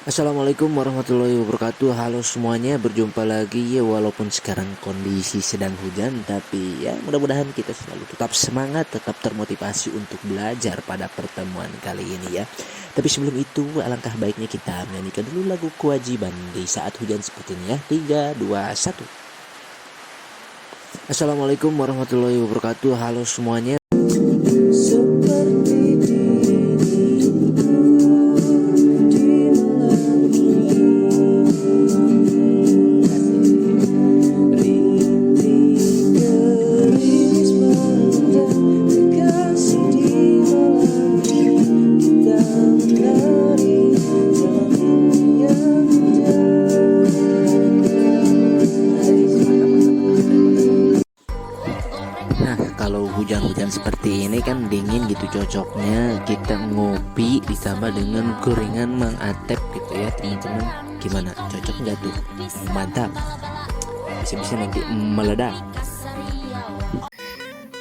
Assalamualaikum warahmatullahi wabarakatuh. Halo semuanya, berjumpa lagi ya. Walaupun sekarang kondisi sedang hujan, tapi ya mudah-mudahan kita selalu tetap semangat, tetap termotivasi untuk belajar pada pertemuan kali ini ya. Tapi sebelum itu, alangkah baiknya kita menyanyikan dulu lagu kewajiban di saat hujan seperti ini ya. 3, 2, 1. Assalamualaikum warahmatullahi wabarakatuh. Halo semuanya. Seperti kalau hujan-hujan seperti ini kan dingin gitu, cocoknya kita ngopi ditambah dengan gorengan Mang Atep gitu ya teman-teman. Gimana, cocok nggak tuh? Mantap, bisa-bisa nanti meledak.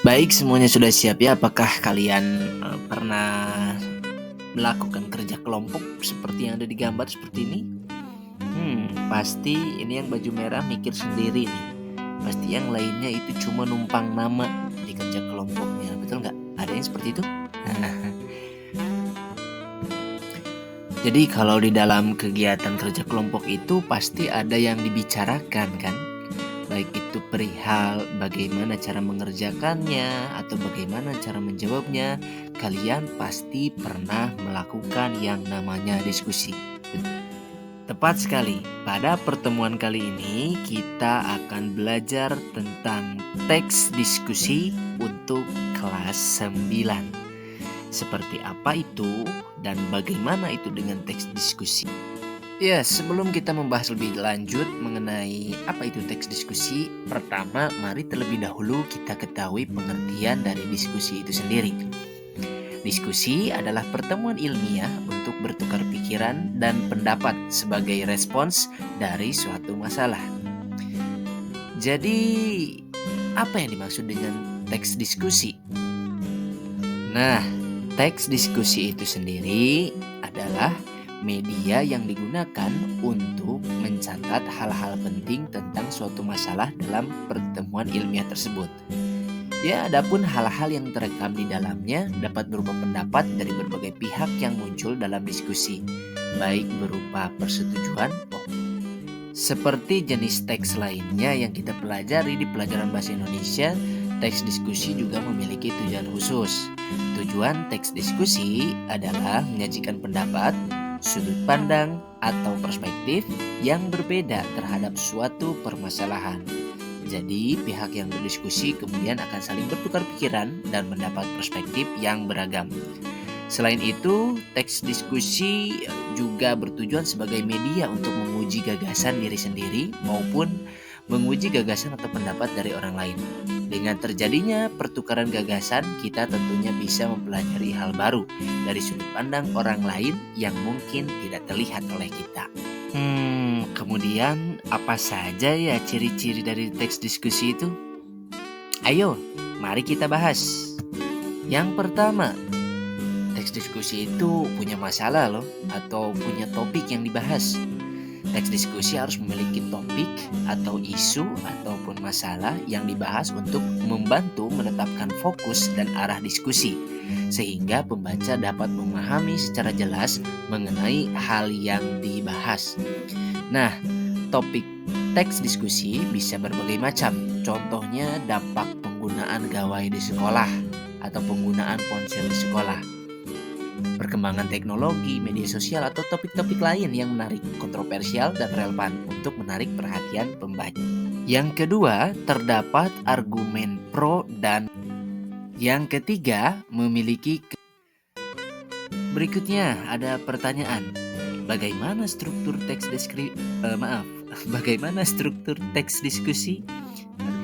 Baik, semuanya sudah siap ya? Apakah kalian pernah melakukan kerja kelompok seperti yang ada di gambar seperti ini? Pasti ini yang baju merah mikir sendiri nih. Pasti yang lainnya itu cuma numpang nama di kerja kelompoknya, betul nggak? Ada yang seperti itu? Jadi kalau di dalam kegiatan kerja kelompok itu pasti ada yang dibicarakan kan? Baik itu perihal bagaimana cara mengerjakannya atau bagaimana cara menjawabnya. Kalian pasti pernah melakukan yang namanya diskusi. Tepat sekali, pada pertemuan kali ini kita akan belajar tentang teks diskusi untuk kelas 9. Seperti apa itu dan bagaimana itu dengan teks diskusi? Ya, sebelum kita membahas lebih lanjut mengenai apa itu teks diskusi, pertama mari terlebih dahulu kita ketahui pengertian dari diskusi itu sendiri. Diskusi adalah pertemuan ilmiah untuk bertukar pikiran dan pendapat sebagai respons dari suatu masalah. Jadi, apa yang dimaksud dengan teks diskusi? Nah, teks diskusi itu sendiri adalah media yang digunakan untuk mencatat hal-hal penting tentang suatu masalah dalam pertemuan ilmiah tersebut. Ya, adapun hal-hal yang terekam di dalamnya dapat berupa pendapat dari berbagai pihak yang muncul dalam diskusi, baik berupa persetujuan, seperti jenis teks lainnya yang kita pelajari di pelajaran bahasa Indonesia. Teks diskusi juga memiliki tujuan khusus. Tujuan teks diskusi adalah menyajikan pendapat, sudut pandang, atau perspektif yang berbeda terhadap suatu permasalahan. Jadi, pihak yang berdiskusi kemudian akan saling bertukar pikiran dan mendapat perspektif yang beragam. Selain itu, teks diskusi juga bertujuan sebagai media untuk menguji gagasan diri sendiri maupun menguji gagasan atau pendapat dari orang lain. Dengan terjadinya pertukaran gagasan, kita tentunya bisa mempelajari hal baru dari sudut pandang orang lain yang mungkin tidak terlihat oleh kita. Kemudian apa saja ya ciri-ciri dari teks diskusi itu? Ayo, mari kita bahas. Yang pertama, teks diskusi itu punya masalah loh, atau punya topik yang dibahas. Teks diskusi harus memiliki topik atau isu ataupun masalah yang dibahas untuk membantu menetapkan fokus dan arah diskusi, sehingga pembaca dapat memahami secara jelas mengenai hal yang dibahas. Nah, topik teks diskusi bisa berbagai macam. Contohnya dampak penggunaan gawai di sekolah atau penggunaan ponsel di sekolah, perkembangan teknologi, media sosial, atau topik-topik lain yang menarik, kontroversial, dan relevan untuk menarik perhatian pembaca. Yang kedua, terdapat argumen pro dan yang ketiga, memiliki. Berikutnya ada pertanyaan. Bagaimana struktur teks Bagaimana struktur teks diskusi?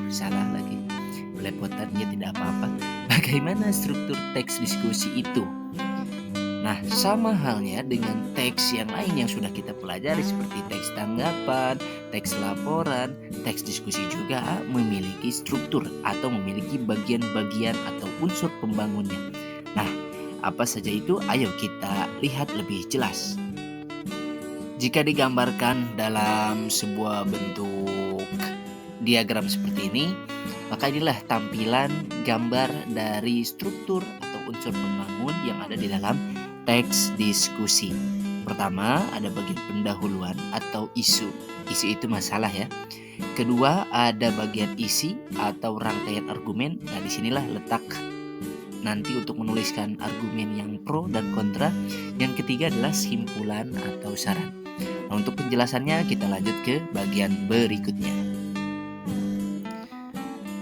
Salah lagi. Belepotan ya, tidak apa-apa. Bagaimana struktur teks diskusi itu? Nah, sama halnya dengan teks yang lain yang sudah kita pelajari seperti teks tanggapan, teks laporan, teks diskusi juga memiliki struktur atau memiliki bagian-bagian atau unsur pembangunnya. Nah, apa saja itu? Ayo kita lihat lebih jelas. Jika digambarkan dalam sebuah bentuk diagram seperti ini, maka inilah tampilan gambar dari struktur atau unsur pembangun yang ada di dalam teks diskusi. Pertama, ada bagian pendahuluan atau isu. Isu itu masalah ya. Kedua, ada bagian isi atau rangkaian argumen. Nah, disinilah letak nanti untuk menuliskan argumen yang pro dan kontra. Yang ketiga adalah simpulan atau saran. Nah, untuk penjelasannya kita lanjut ke bagian berikutnya.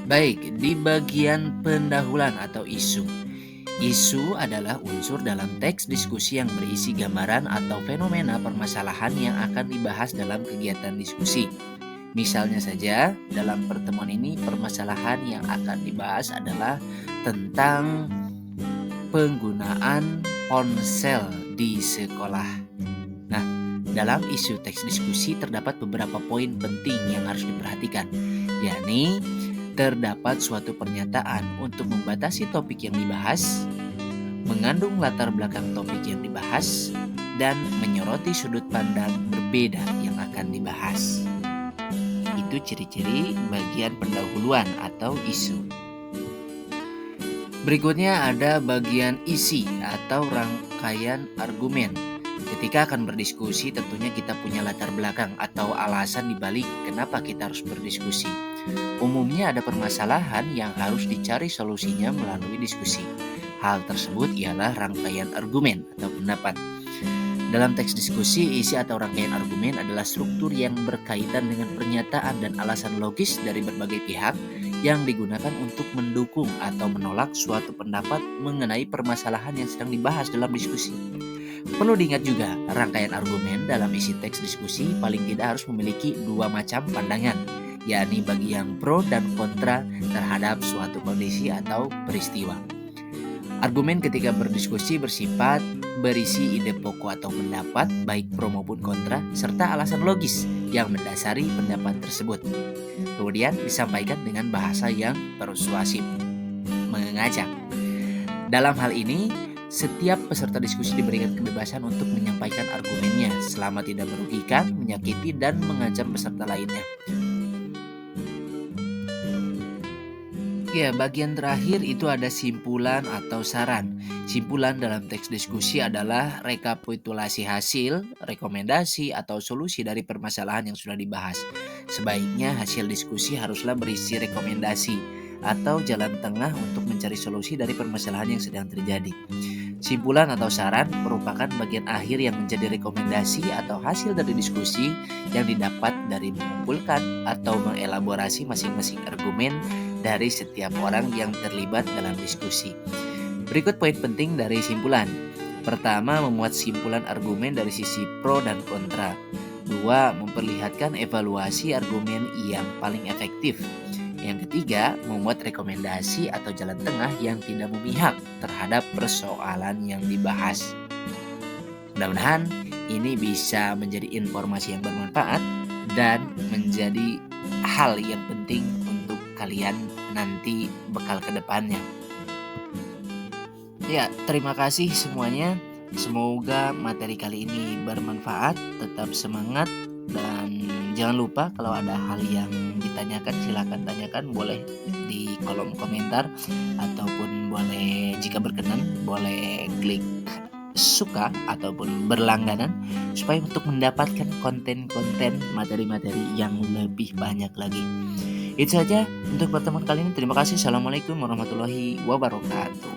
Baik, di bagian pendahuluan atau isu. Isu adalah unsur dalam teks diskusi yang berisi gambaran atau fenomena permasalahan yang akan dibahas dalam kegiatan diskusi. Misalnya saja, dalam pertemuan ini permasalahan yang akan dibahas adalah tentang penggunaan ponsel di sekolah. Nah, dalam isu teks diskusi terdapat beberapa poin penting yang harus diperhatikan, yakni terdapat suatu pernyataan untuk membatasi topik yang dibahas, mengandung latar belakang topik yang dibahas, dan menyoroti sudut pandang berbeda yang akan dibahas. Itu ciri-ciri bagian pendahuluan atau isu. Berikutnya ada bagian isi atau rangkaian argumen. Ketika akan berdiskusi tentunya kita punya latar belakang atau alasan dibalik kenapa kita harus berdiskusi. Umumnya ada permasalahan yang harus dicari solusinya melalui diskusi. Hal tersebut ialah rangkaian argumen atau pendapat. Dalam teks diskusi, isi atau rangkaian argumen adalah struktur yang berkaitan dengan pernyataan dan alasan logis dari berbagai pihak yang digunakan untuk mendukung atau menolak suatu pendapat mengenai permasalahan yang sedang dibahas dalam diskusi. Perlu diingat juga, rangkaian argumen dalam isi teks diskusi paling tidak harus memiliki dua macam pandangan, yakni bagi yang pro dan kontra terhadap suatu kondisi atau peristiwa. Argumen ketika berdiskusi bersifat berisi ide pokok atau pendapat baik pro maupun kontra serta alasan logis yang mendasari pendapat tersebut. Kemudian disampaikan dengan bahasa yang persuasif, mengajak. Dalam hal ini, setiap peserta diskusi diberikan kebebasan untuk menyampaikan argumennya selama tidak merugikan, menyakiti, dan mengancam peserta lainnya. Ya, bagian terakhir itu ada simpulan atau saran. Simpulan dalam teks diskusi adalah rekapitulasi hasil, rekomendasi, atau solusi dari permasalahan yang sudah dibahas. Sebaiknya hasil diskusi haruslah berisi rekomendasi atau jalan tengah untuk mencari solusi dari permasalahan yang sedang terjadi. Simpulan atau saran merupakan bagian akhir yang menjadi rekomendasi atau hasil dari diskusi yang didapat dari mengumpulkan atau mengelaborasi masing-masing argumen dari setiap orang yang terlibat dalam diskusi. Berikut poin penting dari simpulan. Pertama, memuat simpulan argumen dari sisi pro dan kontra. Dua, memperlihatkan evaluasi argumen yang paling efektif. Yang ketiga, memuat rekomendasi atau jalan tengah yang tidak memihak terhadap persoalan yang dibahas. Mudah-mudahan ini bisa menjadi informasi yang bermanfaat dan menjadi hal yang penting untuk kalian nanti bekal ke depannya. Ya, terima kasih semuanya. Semoga materi kali ini bermanfaat. Tetap semangat dan jangan lupa kalau ada hal yang ditanyakan silakan tanyakan, boleh di kolom komentar ataupun boleh jika berkenan boleh klik suka ataupun berlangganan supaya untuk mendapatkan konten-konten materi-materi yang lebih banyak lagi. Itu saja untuk pertemuan kali ini. Terima kasih. Assalamualaikum warahmatullahi wabarakatuh.